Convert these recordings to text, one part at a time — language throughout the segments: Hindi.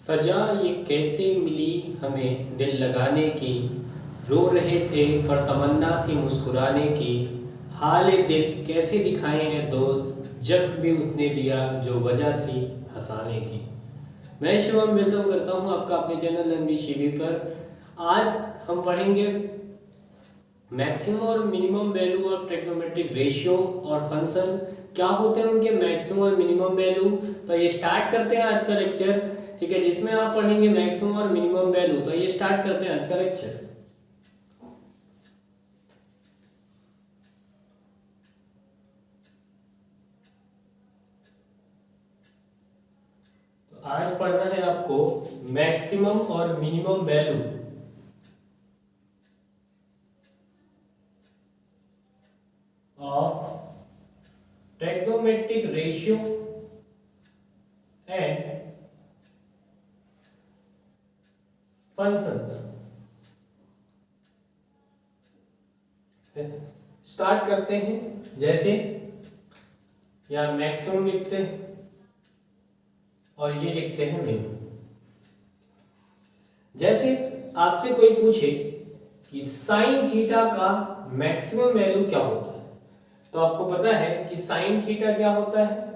सजा ये कैसे मिली हमें दिल लगाने की, रो रहे थे पर तमन्ना थी मुस्कुराने की, हाल दिल कैसे दिखाए हैं दोस्त, जख्म भी उसने लिया जो वजह थी हंसाने की। मैं शिवम वेलकम करता हूँ आपका अपने चैनल एनबी शिवी पर। आज हम पढ़ेंगे मैक्सिमम और minimum value of trigonometric ratio और फंक्शन, क्या होते हैं उनके मैक्सिमम और मिनिमम वैल्यू। तो ये स्टार्ट करते हैं आज का लेक्चर, ठीक है, जिसमें आप पढ़ेंगे मैक्सिमम और मिनिमम वैल्यू। तो ये स्टार्ट करते हैं आज का लेक्चर। तो आज पढ़ना है आपको मैक्सिमम और minimum value of trigonometric ratio and functions. Start करते हैं। जैसे या मैक्सिमम लिखते हैं और ये लिखते हैं मिनिमम। जैसे आपसे कोई पूछे कि साइन थीटा का मैक्सिमम वैल्यू क्या होता है, तो आपको पता है कि साइन थीटा क्या होता है।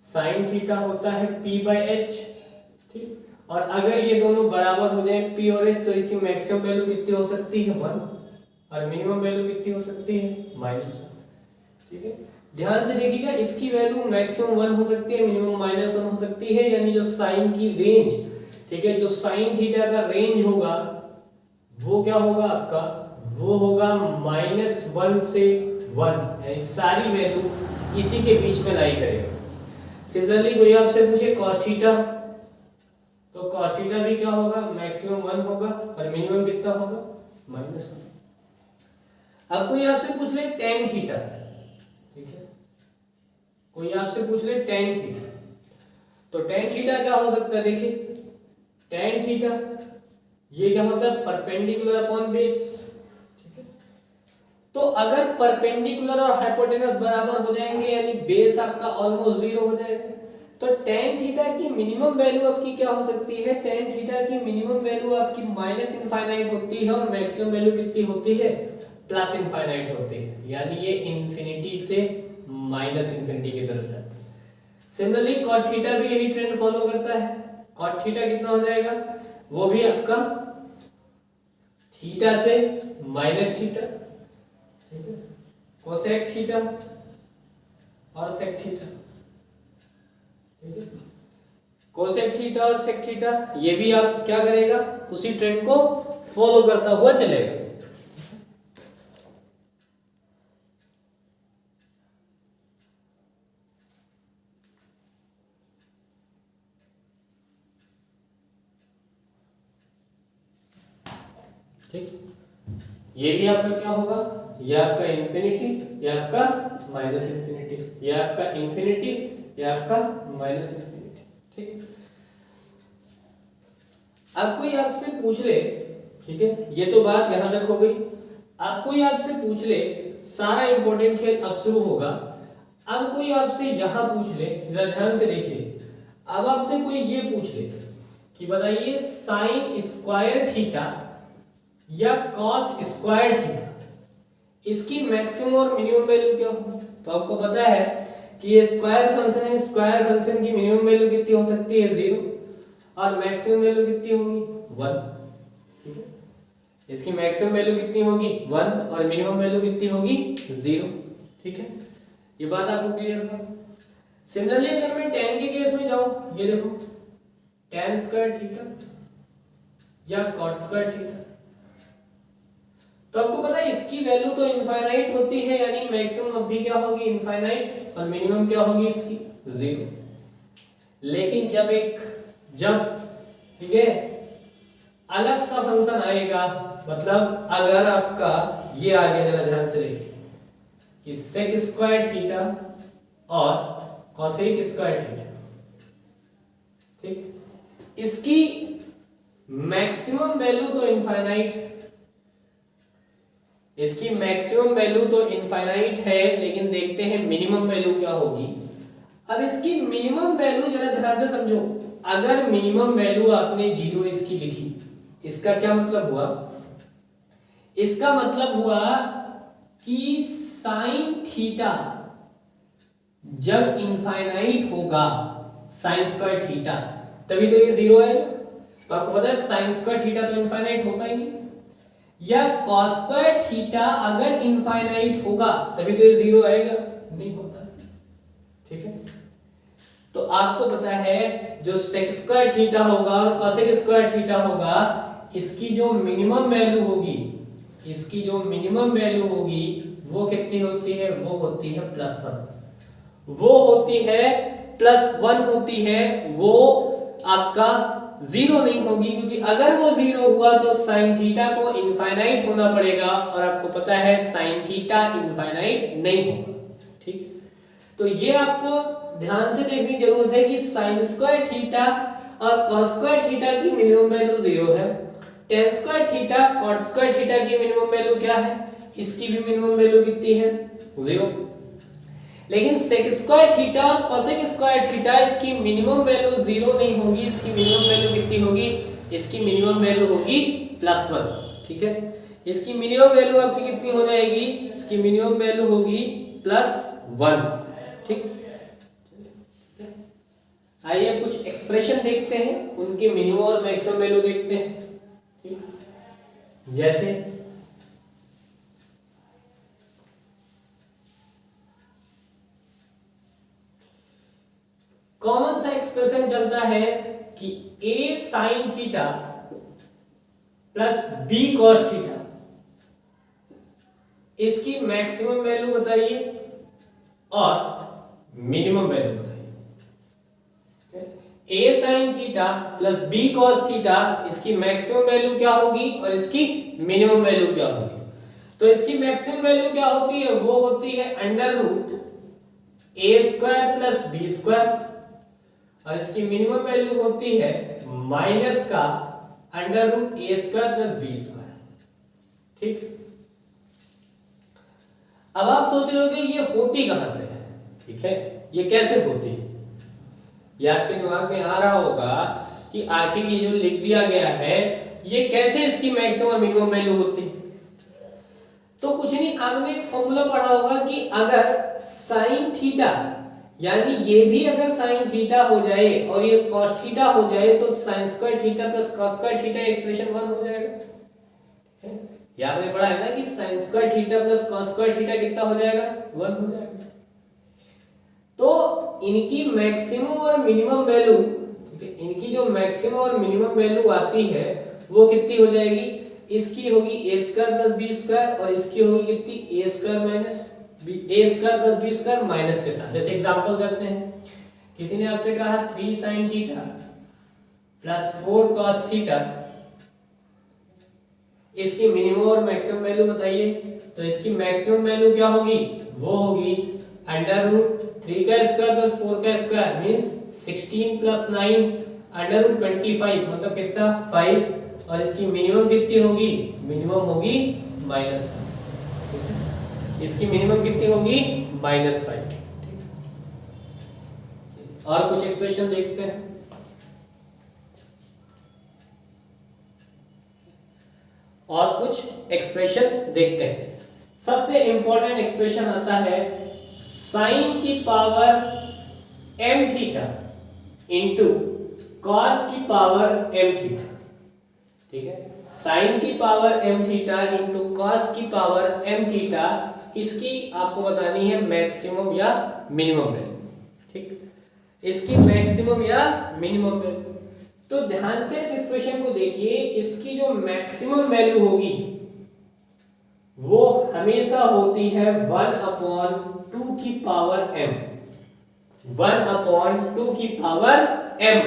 साइन थीटा होता है p/h, ठीक। और अगर ये दोनों बराबर हो जाए p और h, तो इसकी मैक्सिमम वैल्यू कितनी हो सकती है 1, और मिनिमम वैल्यू कितनी हो सकती है -1, ठीक है। ध्यान से देखिएगा, इसकी वैल्यू मैक्सिमम 1 हो सकती है, मिनिमम -1 हो सकती है, यानी जो साइन की रेंज, ठीक है, जो साइन थीटा का रेंज होगा वो क्या होगा आपका, वो होगा -1 से 1, यानी सारी वैल्यू इसी के बीच में लाई करेगा। सिमिलरली कोई आपसे पूछे cos थीटा, तो cos थीटा भी क्या होगा, मैक्सिमम 1 होगा और मिनिमम कितना होगा -1। अब कोई आपसे पूछ ले tan थीटा, ठीक है, कोई आपसे पूछ ले tan थीटा, तो tan थीटा क्या हो सकता है, देखिए tan थीटा ये क्या होता है, परपेंडिकुलर अपॉन बेस, ठीक है। तो अगर परपेंडिकुलर और हाइपोटेनस बराबर हो जाएंगे, यानी बेस आपका ऑलमोस्ट 0 हो जाएगा, तो tan थीटा की मिनिमम वैल्यू आपकी क्या हो सकती है, tan थीटा की मिनिमम वैल्यू आपकी -इनफाइनाइट होती है और मैक्सिमम वैल्यू कितनी होती है, +इनफाइनाइट होती है, यानी ये इंफिनिटी से -इनफिनिटी की तरफ जाता है। सिमिलरली cot थीटा भी यही ट्रेंड फॉलो करता है। cot थीटा कितना हो जाएगा, वो भी आपका थीटा से माइनस थीटा, ठीक है, कोसेक थीटा और सेक थीटा, ठीक है, कोसेक थीटा और सेक थीटा, ये भी आप क्या करेगा, उसी ट्रेंड को फॉलो करता हुआ चलेगा। ठीक, ये भी आपका क्या होगा, ये आपका इंफिनिटी, ये आपका -इनफिनिटी, ये आपका इंफिनिटी, ये आपका -इनफिनिटी, ठीक। अब कोई आपसे पूछ ले, ठीक है, ये तो बात यहां तक हो गई। अब कोई आपसे पूछ ले, सारा इंपॉर्टेंट खेल अब शुरू होगा। अब कोई आपसे यहां पूछ ले, जरा ध्यान से देखिए, अब आपसे कोई ये पूछ ले कि बताइए साइन स्क्वायर थीटा या cos स्क्वायर थीटा, इसकी मैक्सिमम और मिनिमम वैल्यू क्या होगी। तो आपको पता है कि ये स्क्वायर फंक्शन है, स्क्वायर फंक्शन की मिनिमम वैल्यू कितनी हो सकती है 0 और मैक्सिमम वैल्यू कितनी होगी 1, ठीक है। इसकी मैक्सिमम वैल्यू कितनी होगी 1 और मिनिमम वैल्यू कितनी होगी 0, ठीक है। ये बात आपको क्लियर है। सिमिलरली अगर मैं tan के केस में जाऊं, ये देखो tan स्क्वायर थीटा या cot स्क्वायर थीटा, तो आपको पता है इसकी वैल्यू तो इनफाइनाइट होती है, यानी मैक्सिमम अब भी क्या होगी इनफाइनाइट और मिनिमम क्या होगी इसकी 0। लेकिन जब ठीक है अलग सा फंक्शन आएगा, मतलब अगर आपका ये आ गया, जरा ध्यान से देखिए कि सेक स्क्वायर थीटा और कॉसेक स्क्वायर थीटा, ठीक, इसकी मैक्सिमम वैल्यू तो इनफाइनाइट, इसकी मैक्सिमम वैल्यू तो इनफाइनाइट है, लेकिन देखते हैं मिनिमम वैल्यू क्या होगी। अब इसकी मिनिमम वैल्यू जरा ध्यान से समझो, अगर मिनिमम वैल्यू आपने 0 इसकी लिखी, इसका क्या मतलब हुआ? इसका मतलब हुआ कि साइन थीटा जब इनफाइनाइट होगा, साइन स्क्वायर थीटा, तभी तो ये 0 है। तो आपको पता है साइन स्क्वायर थीटा तो इनफाइनाइट होता ही नहीं, या कॉस स्क्वायर थीटा अगर इनफाइनाइट होगा तभी तो ये 0 आएगा, नहीं होता। ठीक है, तो आपको पता है जो सेक स्क्वायर थीटा होगा और कॉसेक स्क्वायर थीटा होगा, इसकी जो मिनिमम वैल्यू होगी, इसकी जो मिनिमम वैल्यू होगी वो कितनी होती है? वो होती है +1। वो होती है +1 होती है, वो आपका 0 नहीं होगी, क्योंकि अगर वो 0 हुआ तो साइन थीटा को इनफाइनाइट होना पड़ेगा, और आपको पता है साइन थीटा इनफाइनाइट नहीं होगा। ठीक, तो ये आपको ध्यान से देखने की जरूरत है कि साइन स्क्वायर थीटा और कॉस स्क्वायर थीटा की मिनिमम वैल्यू 0 है। Tan square theta cot square theta की मिनिमम वैल्यू क्या है? इसकी भी मिनिमम वैल्यू कितनी है? 0। लेकिन सेक स्क्वायर थीटा और कोसेक स्क्वायर थीटा, इसकी मिनिमम वैल्यू 0 नहीं होगी, इसकी मिनिमम वैल्यू कितनी होगी? इसकी मिनिमम वैल्यू होगी +1। ठीक है, इसकी मिनिमम वैल्यू आपकी कितनी हो जाएगी? इसकी मिनिमम वैल्यू होगी +1। ठीक, आइए कुछ एक्सप्रेशन देखते हैं, उनके मिनिमम और मैक्सिमम वैल्यू देखते हैं। ठीक, जैसे कॉमन सा एक्सप्रेशन चलता है कि a sin theta plus b cos theta, इसकी मैक्सिमम वैल्यू बताइए और मिनिमम वैल्यू बताइए। a sin theta plus b cos theta, इसकी मैक्सिमम वैल्यू क्या होगी और इसकी मिनिमम वैल्यू क्या होगी? तो इसकी मैक्सिमम वैल्यू क्या होती है? वो होती है √a² प्लस b², और इसकी मिनिमम वैल्यू होती है माइनस का √a² प्लस b²। ठीक, अब आप सोच रहे होंगे ये होती कहां से है? ठीक है, ये कैसे होती है? ये आपके दिमाग में आ रहा होगा कि आखिर ये जो लिख दिया गया है, ये कैसे इसकी मैक्सिमम और मिनिमम वैल्यू होती है? तो कुछ नहीं, आपने एक फॉर्मूला पढ़ा होगा कि अगर साइन थीटा, यानी ये भी अगर साइन थीटा हो जाए और ये कॉस थीटा हो जाए, तो sign square theta plus cos square theta expression 1 हो जाएगा। ये आपने पढ़ा है ना कि sine square theta plus cos square theta कितना हो जाएगा? 1 हो जाएगा। तो इनकी मैक्सिमम और मिनिमम वैल्यू, ठीक है, इनकी जो मैक्सिमम और मिनिमम वैल्यू आती है वो कितनी हो जाएगी? इसकी होगी a² प्लस b² और इसकी होगी कितनी? a² minus a² plus b² minus के साथ। जैसे एग्जांपल करते हैं, किसी ने आपसे कहा 3 sin theta plus 4 cos theta, इसकी मिनिमम और मैक्सिमम वैल्यू बताइए। तो इसकी मैक्सिमम वैल्यू क्या होगी? वो होगी √3 का स्क्वायर प्लस 4 का स्क्वायर मींस 16 प्लस 9 √25, मतलब कितना? 5, और इसकी मिनिमम कितनी होगी? मिनिमम होगी -5। इसकी मिनिमम कितनी होगी? -5। और कुछ एक्सप्रेशन देखते हैं। और कुछ एक्सप्रेशन देखते हैं। सबसे इंपॉर्टेंट एक्सप्रेशन आता है साइन की power m theta into cos की पावर m थीटा। ठीक है, साइन की power m theta into cos की पावर m थीटा, इसकी आपको बतानी है मैक्सिमम या मिनिमम वैल्यू। ठीक, इसकी मैक्सिमम या मिनिमम वैल्यू। तो ध्यान से इस एक्सप्रेशन को देखिए, इसकी जो मैक्सिमम वैल्यू होगी वो हमेशा होती है 1/2 की पावर m, 1/2 की पावर m।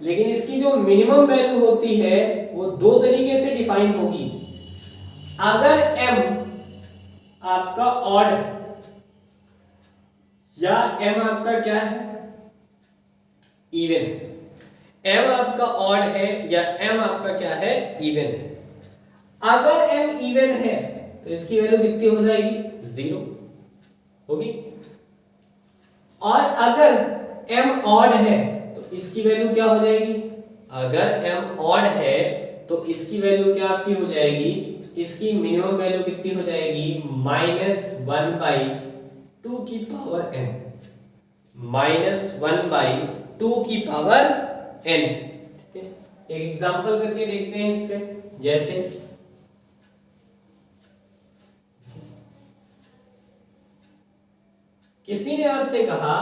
लेकिन इसकी जो मिनिमम वैल्यू होती है वो दो तरीके से डिफाइन होगी। अगर m आपका ऑड है या m आपका क्या है? इवन। m आपका ऑड है या m आपका क्या है? इवन है। अगर m इवन है तो इसकी वैल्यू कितनी हो जाएगी? 0 होगी। और अगर m ऑड है तो इसकी वैल्यू क्या हो जाएगी, अगर m ऑड है तो इसकी वैल्यू क्या आपकी हो जाएगी, इसकी मिनिमम वैल्यू कितनी हो जाएगी, -1/2 की पावर n, -1/2 की पावर n। ठीक है, एक एग्जांपल करके देखते हैं इस पे। जैसे किसी ने आपसे कहा,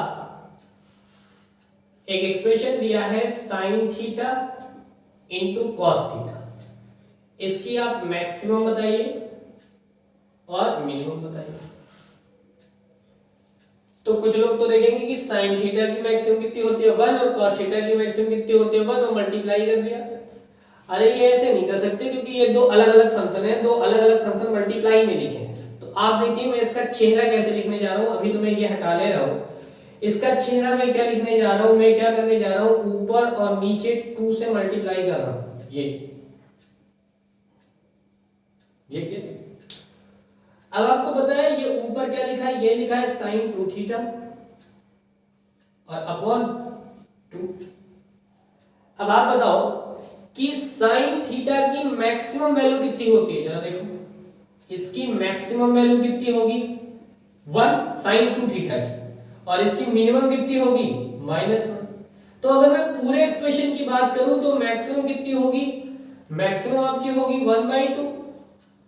एक एक्सप्रेशन दिया है sine theta into cos theta, इसकी आप मैक्सिमम बताइए और मिनिमम बताइए। तो कुछ लोग तो देखेंगे कि साइन थीटा की मैक्सिमम कितनी होती है 1 और कॉस थीटा की मैक्सिमम कितनी होती है 1 और मल्टीप्लाई कर दिया। अरे ये ऐसे नहीं कर सकते क्योंकि ये दो अलग अलग फंक्शन है, दो अलग अलग फंक्शन मल्टीप्लाई में लिखे हैं। तो आप देखिए मैं इसका चेहरा कैसे लिखने जा रहा हूं, अभी तो मैं ये हटा ले रहा हूं। इसका चेहरा मैं क्या लिखने जा रहा हूं, मैं क्या करने जा रहा हूं, ऊपर और नीचे 2 से मल्टीप्लाई कर रहा हूं। ये क्या, अब आपको पता है ये ऊपर क्या लिखा है, ये लिखा है साइन 2 थीटा और अपॉन 2। अब आप बताओ कि साइन थीटा की मैक्सिमम वैल्यू कितनी होती है, जरा देखो इसकी मैक्सिमम वैल्यू कितनी होगी 1 साइन 2 थीटा की, और इसकी मिनिमम कितनी होगी -1। तो अगर मैं पूरे एक्सप्रेशन की बात करूं तो मैक्सिमम कितनी होगी, मैक्सिमम आपकी होगी 1/2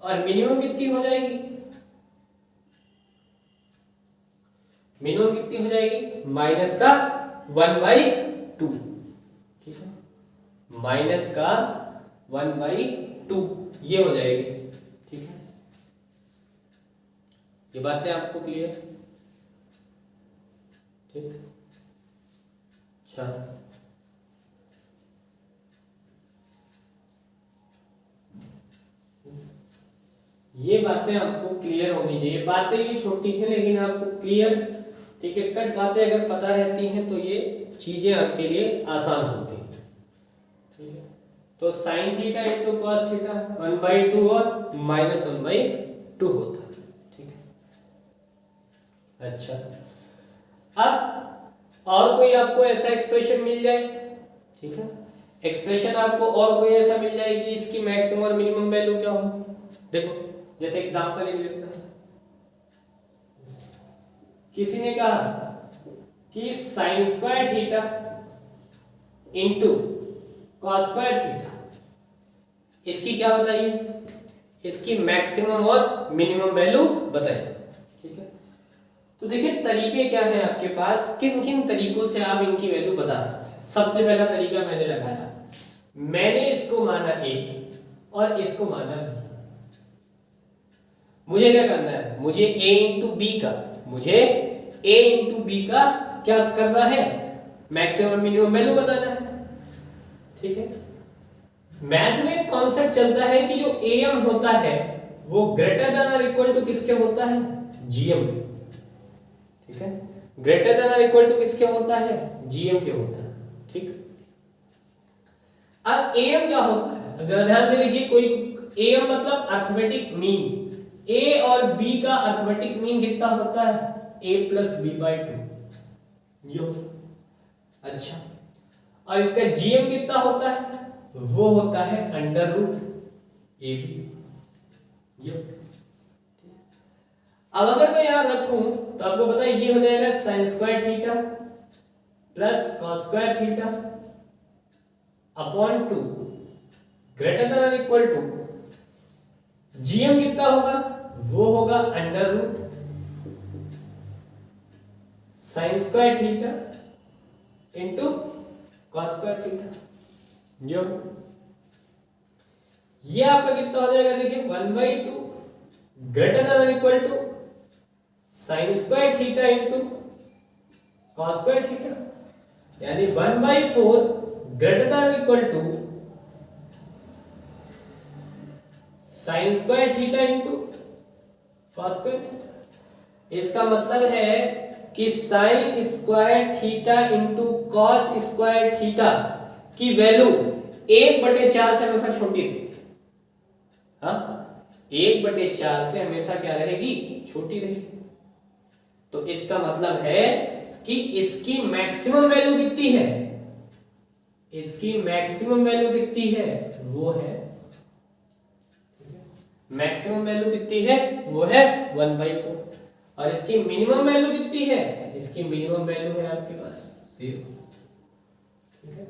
और मिनिमम कितनी हो जाएगी, मिनिमम कितनी हो जाएगी माइनस का 1/2। ठीक है, माइनस का 1/2 ये हो जाएगी। ठीक है, ये बातें आपको क्लियर, ठीक। अच्छा, ये बातें आपको क्लियर होनी चाहिए। बातें भी छोटी हैं लेकिन आपको क्लियर, ठीक है, कट बातें अगर पता रहती हैं तो ये चीजें आपके लिए आसान होती हैं। ठीक है, तो sine theta into cos theta 1/2 और -1/2 होता है। ठीक है, अच्छा, अब और कोई आपको ऐसा एक्सप्रेशन मिल जाए, ठीक है, एक्सप्रेशन आपको और कोई ऐसा मिल जाए कि इसकी मैक्सिमम और मिनिमम वैल्यू क्या हो। देखो जैसे एग्जांपल ले लेते हैं, किसी ने कहा कि sine square theta into cos square theta, इसकी क्या बताइए, इसकी मैक्सिमम और मिनिमम वैल्यू बताइए। ठीक है, तो देखिए तरीके क्या हैं आपके पास, किन किन तरीकों से आप इनकी वैल्यू बता सकते हैं। सबसे पहला तरीका मैंने लगाया, मैंने इसको माना a और इसको माना b। मुझे क्या करना है, मुझे a इंटू बी का, मुझे a इंटू बी का क्या करना है, मैक्सिमम और मिनिमम वैल्यू बताना है। ठीक है, मैथ में एक कॉन्सेप्ट चलता है कि जो am होता है वो ग्रेटर देन और इक्वल टू किसके होता है, gm के। ठीक है, ग्रेटर देन और इक्वल टू किसके होता है, gm के होता है। ठीक, अब am क्या होता है, जरा ध्यान से देखिए, कोई am मतलब अर्थमेटिक मीन, a और b का अर्थमेटिक मीन कितना होता है, a प्लस b/2 ये होता। अच्छा, और इसका gm कितना होता है, वो होता है √ab ये। अब अगर मैं यहां रखूं तो आपको पता है ये हो जाएगा sine square theta plus cos square theta upon 2 greater than और इक्वल टू gm कितना होगा, वो होगा √ sine square theta into cos square theta. जो ये आपका कितना हो जाएगा, देखिए 1/2 ग्रेटर देन और equal to sine square theta into cos square theta, यानी 1/4 ग्रेटर देन और equal to sine square theta into cos square theta. इसका मतलब है कि sine square theta into cos square theta की वैल्यू 1/4 से हमेशा छोटी रहेगी। हाँ, 1/4 से हमेशा क्या रहेगी, छोटी रहेगी। तो इसका मतलब है कि इसकी मैक्सिमम वैल्यू कितनी है, इसकी मैक्सिमम वैल्यू कितनी है, वो है, मैक्सिमम वैल्यू कितनी है, वो है 1/4। और इसकी मिनिमम वैल्यू कितनी है, इसकी मिनिमम वैल्यू है आपके पास 0। ठीक है,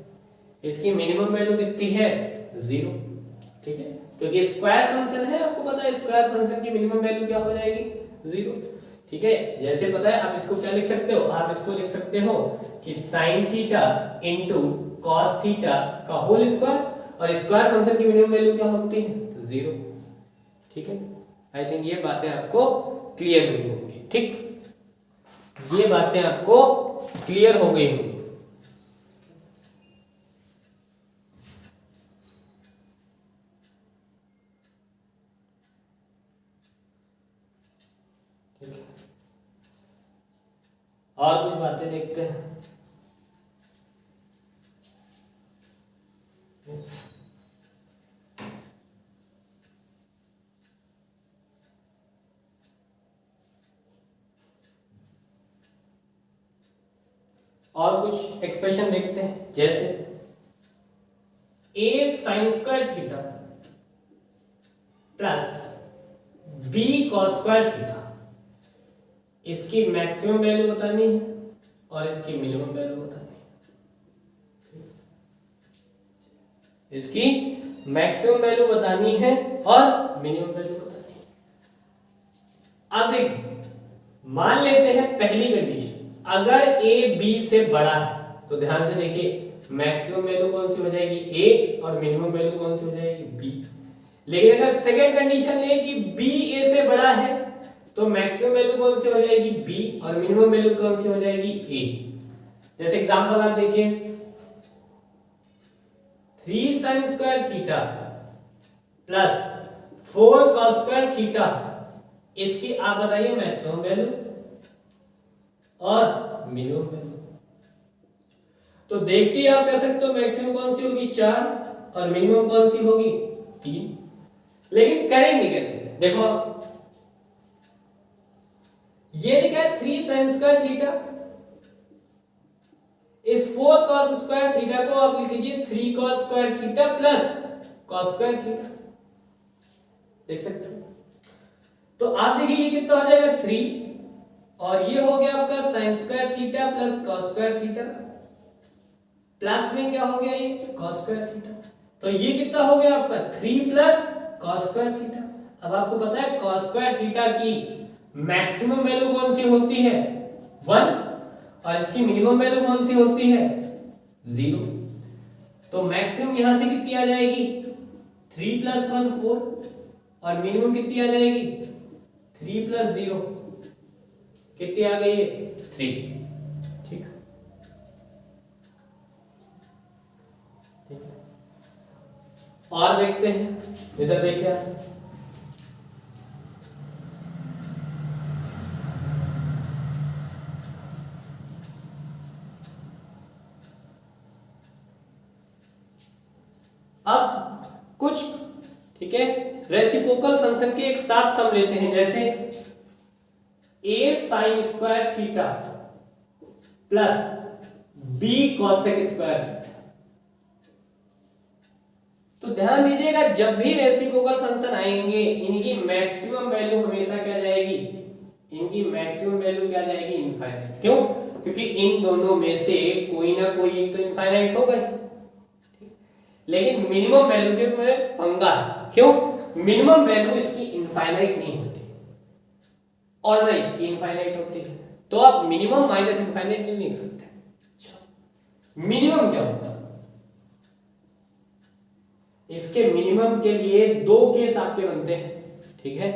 इसकी मिनिमम वैल्यू कितनी है 0। ठीक है, क्योंकि स्क्वायर फंक्शन है, आपको पता है स्क्वायर फंक्शन की मिनिमम वैल्यू क्या हो जाएगी 0। ठीक है, जैसे पता है आप इसको क्या लिख सकते हो, आप इसको लिख सकते हो कि sin theta into cos theta का होल स्क्वायर, और स्क्वायर फंक्शन की मिनिमम वैल्यू क्या होती है 0। ठीक है, आई थिंक ये बातें आपको क्लियर हुई होंगी। ठीक, ये बातें आपको क्लियर हो गई होंगी। ठीक है, और कुछ बातें देखते हैं। और कुछ एक्सप्रेशन देखते हैं, जैसे a sin square theta plus b cos square theta, इसकी मैक्सिमम वैल्यू बतानी है और इसकी मिनिमम वैल्यू बतानी है। इसकी मैक्सिमम वैल्यू बतानी है और मिनिमम वैल्यू बतानी है। अब देखिए, मान लेते हैं पहली कंडीशन, अगर a b से बड़ा है, तो ध्यान से देखिए मैक्सिमम वैल्यू कौन सी हो जाएगी a और मिनिमम वैल्यू कौन सी हो जाएगी b। लेकिन अगर सेकंड कंडीशन ले कि b a से बड़ा है, तो मैक्सिमम वैल्यू कौन सी हो जाएगी b और मिनिमम वैल्यू कौन सी हो जाएगी a। जैसे एग्जांपल आप देखिए, 3 sin square theta plus 4 cos square theta, इसकी आप बताइए मैक्सिमम वैल्यू और मिनिमम वैल्यू। तो देख के आप कह सकते हो मैक्सिमम कौन सी होगी 4 और मिनिमम कौन सी होगी 3। लेकिन करेंगे कैसे, देखो ये लिखा है 3 sin स्क्वायर थीटा, इस 4 cos स्क्वायर थीटा को आप लिख लीजिए 3 cos square theta plus cos square theta, देख सकते हो। तो आप देखिए ये कितना हो जाएगा 3, और ये हो गया आपका sin square theta plus cos square theta, plus में क्या हो गया ये cos स्क्वायर थीटा। तो ये कितना हो गया आपका 3 प्लस cos स्क्वायर थीटा। अब आपको पता है cos स्क्वायर थीटा की मैक्सिमम वैल्यू कौन सी होती है 1, और इसकी मिनिमम वैल्यू कौन सी होती है 0। तो मैक्सिमम यहां से कितनी आ जाएगी 3 प्लस 1 4, और मिनिमम कितनी आ जाएगी 3 प्लस 0, कितनी आ गई 3। ठीक, और देखते हैं, इधर देखिए अब कुछ, ठीक है, रेसिप्रोकल फंक्शन के एक साथ सम लेते हैं, जैसे a sin square theta plus b cosec square theta. तो ध्यान दीजिएगा जब भी रेसिप्रोकल फंक्शन आएंगे, इनकी मैक्सिमम वैल्यू हमेशा क्या जाएगी, इनकी मैक्सिमम वैल्यू क्या जाएगी इनफाइनाइट। क्यों, क्योंकि इन दोनों में से कोई ना कोई एक तो इनफाइनाइट होगा ही। लेकिन मिनिमम वैल्यू के में पंगा है, क्यों, मिनिमम वैल्यू इसकी इनफाइनाइट नहीं होती और ना इसकी इनफाइनाइट होती है। तो आप मिनिमम माइनस इनफाइनाइट नहीं लिख सकते। मिनिमम क्या होगा, इसके मिनिमम के लिए दो केस आपके बनते हैं। ठीक है,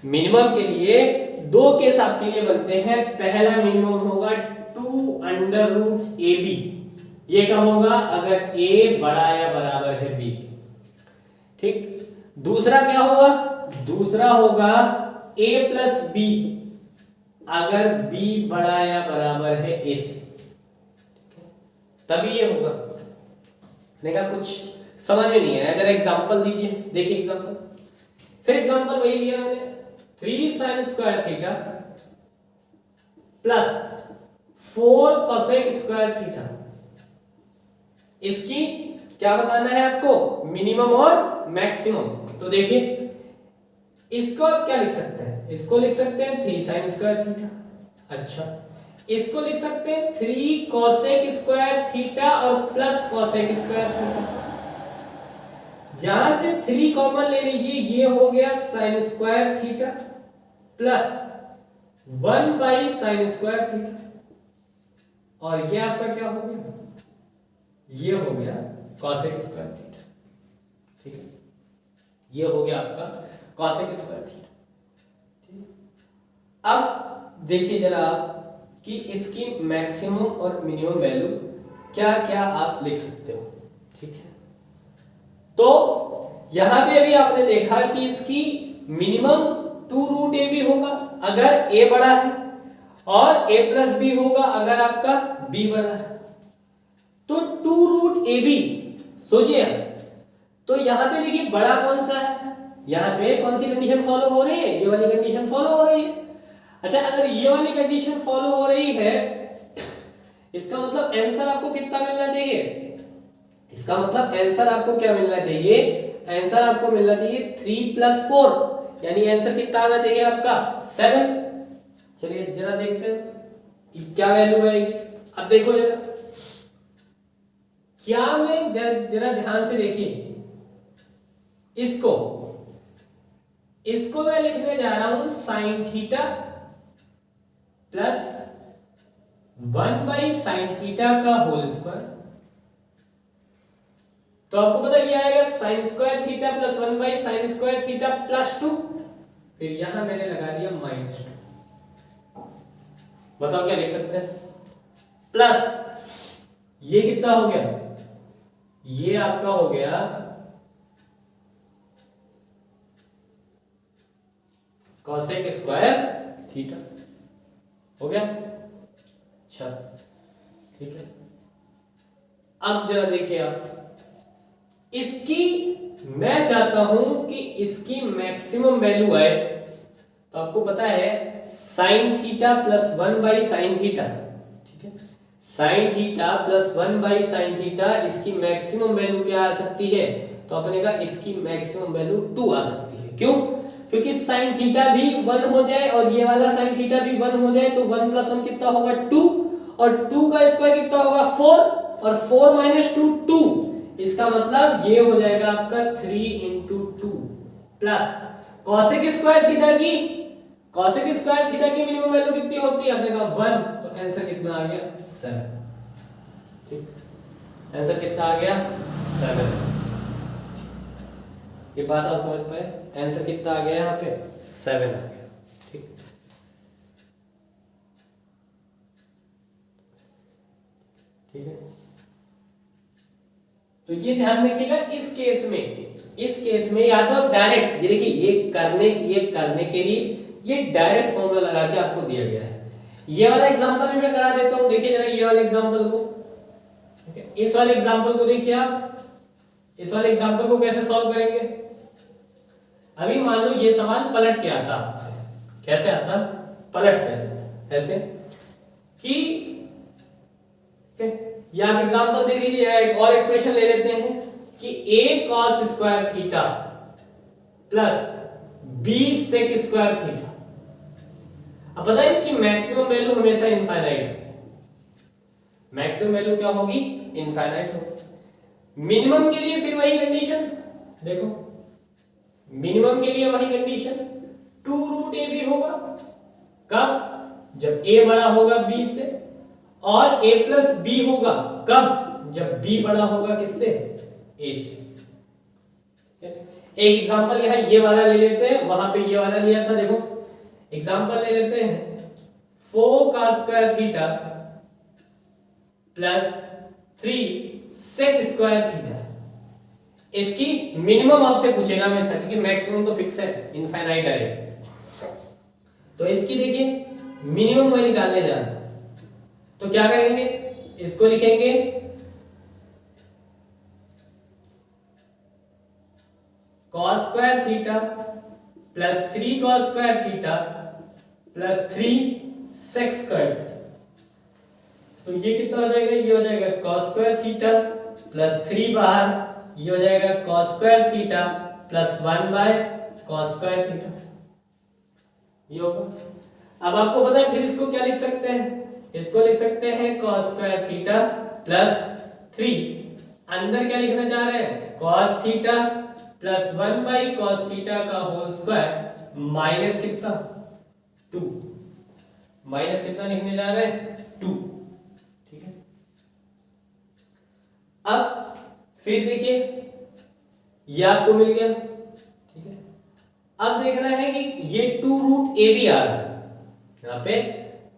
मिनिमम के लिए दो केस आपके लिए बनते हैं। पहला मिनिमम होगा 2 अंडर रूट ए बी, ये कब होगा अगर a बड़ा या बराबर है b। ठीक, दूसरा क्या होगा, दूसरा होगा a प्लस बी अगर b बड़ा या बराबर है a से, तभी ये होगा। देखा कुछ समझ में नहीं आया, जरा एग्जांपल दीजिए, देखिए एग्जांपल। फिर एग्जांपल वही लिया मैंने, 3 sin square theta plus 4 cosec square theta, इसकी क्या बताना है आपको, मिनिमम और मैक्सिमम। तो देखिए इसको आप क्या लिख सकते हैं, इसको लिख सकते हैं 3 sin स्क्वायर थीटा। अच्छा, इसको लिख सकते हैं 3 cosec स्क्वायर थीटा और प्लस cosec स्क्वायर थीटा। यहां से 3 कॉमन ले लीजिए, ये हो गया sin square theta plus 1 by sin square theta, और ये आपका क्या हो गया, ये हो गया cosec स्क्वायर थीटा। ठीक है, ये हो गया आपका cosec स्क्वायर थीटा। ठीक, अब देखिए जरा आप कि इसकी मैक्सिमम और मिनिमम वैल्यू क्या क्या आप लिख सकते हो। ठीक है, तो यहां पे अभी आपने देखा कि इसकी मिनिमम 2 रूट ए बी होगा अगर a बड़ा है, और a प्लस बी होगा अगर आपका b बड़ा है। तो 2 रूट ए बी, सोचिए तो यहां पे देखिए बड़ा कौन सा है, यहां पे कौन सी कंडीशन फॉलो हो रही है, ये वाली कंडीशन फॉलो हो रही है। अच्छा, अगर ये वाली कंडीशन फॉलो हो रही है, इसका मतलब आंसर आपको कितना मिलना चाहिए, इसका मतलब आंसर आपको क्या मिलना चाहिए, आंसर आपको मिलना चाहिए 3 + 4, यानी आंसर कितना आना चाहिए आपका 7। चलिए जरा देखते हैं कि क्या वैल्यू आएगी। अब देखो जरा, क्या मैं जरा ध्यान से देखिए, इसको मैं लिखने जा रहा हूं sin theta plus 1 by sin theta का होल स्क्वायर। तो आपको पता ये आएगा sin square theta plus 1 by sin square theta plus 2, फिर यहां मैंने लगा दिया -2। बताओ क्या लिख सकते हैं, प्लस ये कितना हो गया, ये आपका हो गया cosec स्क्वायर थीटा, हो गया। अच्छा ठीक है, अब जरा देखिए आप, इसकी मैं चाहता हूं कि इसकी मैक्सिमम वैल्यू आए, तो आपको पता है sin theta plus 1 by sin theta, ठीक है, sin theta plus 1 by sin theta, इसकी मैक्सिमम वैल्यू क्या आ सकती है, तो अपने का इसकी मैक्सिमम वैल्यू 2 आ सकती है। क्यों, क्योंकि sin थीटा भी 1 हो जाए और ये वाला sin थीटा भी 1 हो जाए, तो 1 + 1 कितना होगा 2, और 2 का स्क्वायर कितना होगा 4, और 4 - 2 2, इसका मतलब ये हो जाएगा आपका 3 × 2 प्लस cosec स्क्वायर थीटा की मिनिमम वैल्यू कितनी होती है, अपने का 1, तो आंसर कितना आ गया 7। ठीक, आंसर कितना आ गया 7। ये बात आप समझ पाए, आंसर कितना आ गया यहाँ पे 7 आ गया। ठीक, ठीक है, तो ये ध्यान रखिएगा, इस केस में या तो आप डायरेक्ट, ये देखिए ये करने के लिए ये डायरेक्ट फॉर्मूला लगा के आपको दिया गया है। ये वाला एग्जांपल भी मैं करा देता हूं, देखिए जरा ये वाला एग्जांपल को, ठीक है, इस वाले एग्जांपल को देखिए आप, इस वाले एग्जांपल को कैसे सॉल्व करेंगे। अभी मान लो ये सवाल पलट के आता आपसे, कैसे आता, पलट के आता ऐसे कि, ये आप एग्जांपल दे लीजिए, एक और एक्सप्रेशन ले लेते हैं कि a cos square theta plus b sec square theta. अब पता है इसकी मैक्सिमम वैल्यू हमेशा इनफाइनाइट है, मैक्सिमम वैल्यू क्या होगी, इनफाइनाइट होगी। मिनिमम के लिए फिर वही कंडीशन, देखो मिनिमम के लिए वही कंडीशन 2 रूट ए बी होगा, कब, जब a बड़ा होगा b से, और a प्लस b होगा कब, जब b बड़ा होगा किससे, a से। एक एग्जांपल यहां ये वाला ले लेते हैं, वहां पे ये वाला लिया था, देखो एग्जांपल ले लेते हैं 4 cos square theta plus 3 sec square theta. इसकी मिनिमम आपसे पूछेगा हमेशा, क्योंकि मैक्सिमम तो फिक्स है, इनफाइनाइट है। तो इसकी देखिए मिनिमम मैं निकालने जा रहा हूं, तो क्या करेंगे, इसको लिखेंगे cos square theta plus 3 cos square theta plus 3 sec square theta. तो ये कितना हो जाएगा, ये हो जाएगा cos स्क्वायर थीटा प्लस 3 बाहर, ये हो जाएगा cos square theta plus 1 by cos square theta, ये होगा। अब आपको पता है फिर इसको क्या लिख सकते हैं, इसको लिख सकते हैं cos स्क्वायर थीटा प्लस 3, अंदर क्या लिखना चाह रहे हैं cos theta plus 1 by cos theta का होल स्क्वायर माइनस कितना 2, माइनस कितना लिखने जा रहे हैं 2, ठीक है। अब फिर देखिए ये आपको मिल गया, ठीक है। अब देखना है कि ये 2 रूट ए बी आ रहा है, यहाँ पे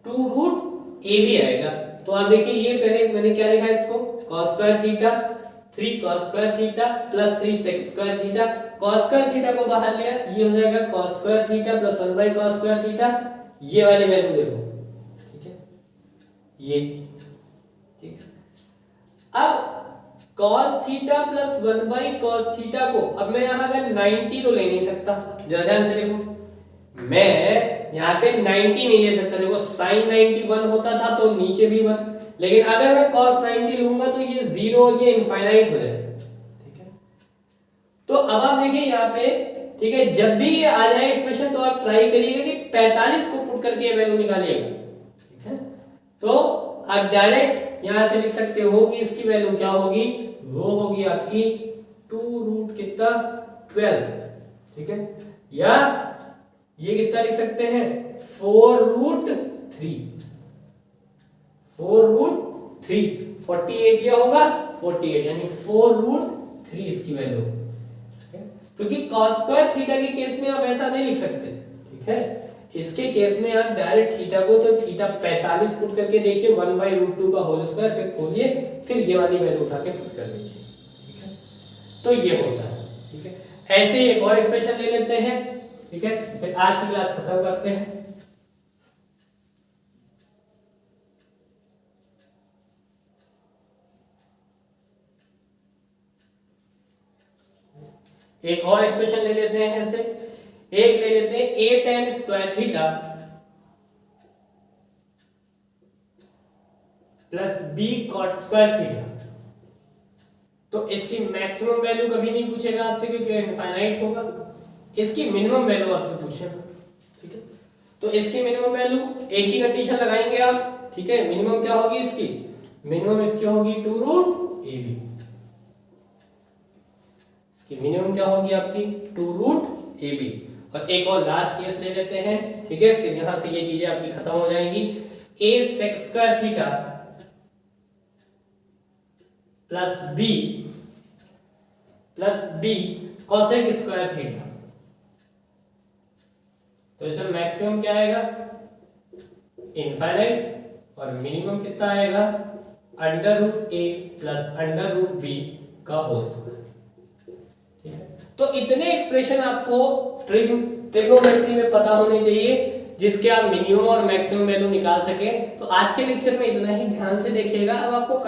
2 रूट ए बी आएगा, तो आप देखिए ये पहले मैंने क्या लिखा है इसको cos square theta 3 cos square theta plus 3 sec square theta, cos square theta को बाहर लिया, ये हो जाएगा cos square theta plus 1 by cos square theta, ये वाली वैल्यू देखो, ठीक है, ये, ठीक है। अब cos theta plus 1 by cos theta को अब मैं यहाँ अगर 90 तो ले नहीं सकता, जरा ध्यान से देखो, मैं यहाँ पे 90 नहीं ले सकता, देखो sin 91 होता था तो नीचे भी 1, लेकिन अगर मैं cos 90 लूंगा तो ये 0 ये इनफाइनाइट हो जाएगा, ठीक है। तो अब आप देखिए यहाँ पे, ठीक है, जब भी ये आ जाए एक्सप्रेशन तो आप ट्राई करिएगा कि 45 को पुट करके ये वैल्यू निकालिएगा, ठीक है। तो आप डायरेक्ट यहाँ से लिख सकते हो कि इसकी वैल्यू क्या होगी, वो होगी आपकी 2 रूट कितना 12, ठीक है, या ये कितना लिख सकते हैं 4 रूट 3, 4 रूट 3, 48 ये होगा 48, यानी 4 रूट 3 इसकी वैल्यू, क्योंकि cos स्क्वायर थीटा के केस में आप ऐसा नहीं लिख सकते, ठीक है। इसके केस में आप डायरेक्ट थीटा को तो थीटा 45 पुट करके देखिए 1 बाई रूट 2 का होल स्क्वायर, फिर खोलिए, फिर ये वाली वैल्यू उठा के पुट कर दीजिए, ठीक है। तो ये होता है, ठीक है। ऐसे ही एक और एक्सप्रेशन ले लेते हैं, ठीक है, फिर आज की क्लास खत्म करते हैं। एक और एक्सप्रेशन ले लेते हैं, ऐसे एक ले लेते हैं a tan square theta plus b cot square theta, तो इसकी मैक्सिमम वैल्यू कभी नहीं पूछेगा आपसे क्योंकि इनफाइनाइट होगा, इसकी मिनिमम वैल्यू आपसे पूछेगा, ठीक है। तो इसकी मिनिमम वैल्यू एक ही कंडीशन लगाएंगे आप, ठीक है। मिनिमम क्या होगी इसकी, मिनिमम इसकी होगी 2 रूट ए बी, इसकी मिनिमम क्या होगी आपकी 2 रूट ए बी। और एक और लास्ट केस ले लेते हैं, ठीक है, फिर यहां से ये चीजें आपकी खत्म हो जाएंगी। a sec square theta plus b cosec square theta, तो इसमें मैक्सिमम क्या आएगा इनफाइनाइट, और मिनिमम कितना आएगा under root a plus under root b का होल स्क्वायर, ठीक है। तो इतने एक्सप्रेशन आपको ट्रिग्नोमेट्री में पता होने चाहिए जिसके आप मिनिमम और मैक्सिमम वैल्यू निकाल सके। तो आज के लेक्चर में इतना ही, ध्यान से देखिएगा। अब आपको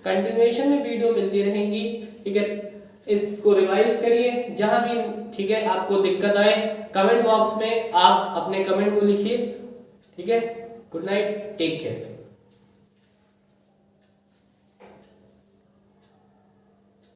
कंटिन्यूएशन में वीडियो मिलती रहेंगी, ठीक है। इसको रिवाइज करिए जहां भी, ठीक है, आपको दिक्कत आए कमेंट बॉक्स में आप अपने कमेंट को लिखिए, ठीक है। Good night, take care.